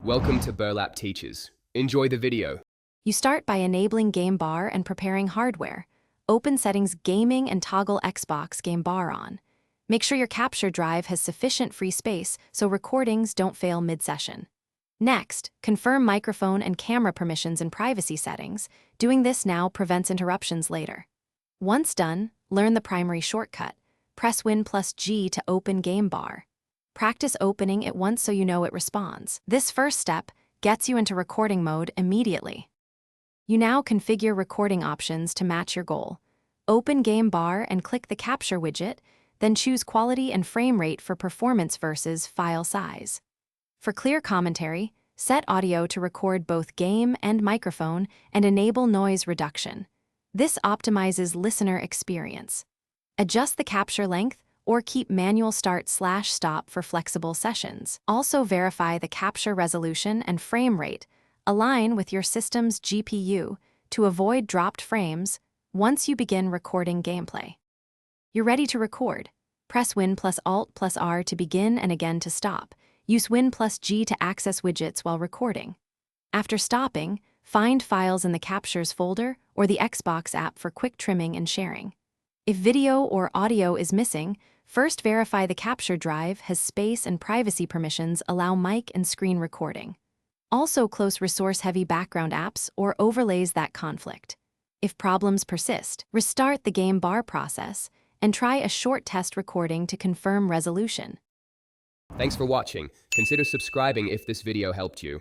Welcome to Burlap Teachers. Enjoy the video. You start by enabling Gamebar and preparing hardware. Open settings Gaming and toggle Xbox Gamebar on. Make sure your capture drive has sufficient free space so recordings don't fail mid-session. Next, confirm microphone and camera permissions and privacy settings. Doing this now prevents interruptions later. Once done, learn the primary shortcut. Press Win+G to open Gamebar. Practice opening it once so you know it responds. This first step gets you into recording mode immediately. You now configure recording options to match your goal. Open Gamebar and click the capture widget, then choose quality and frame rate for performance versus file size. For clear commentary, set audio to record both game and microphone and enable noise reduction. This optimizes listener experience. Adjust the capture length or keep manual start/stop for flexible sessions. Also verify the capture resolution and frame rate. Align with your system's GPU to avoid dropped frames once you begin recording gameplay. You're ready to record. Press Win+Alt+R to begin and again to stop. Use Win+G to access widgets while recording. After stopping, find files in the Captures folder or the Xbox app for quick trimming and sharing. If video or audio is missing, first verify the capture drive has space and privacy permissions allow mic and screen recording. Also close resource-heavy background apps or overlays that conflict. If problems persist, restart the Gamebar process and try a short test recording to confirm resolution. Thanks for watching. Consider subscribing if this video helped you.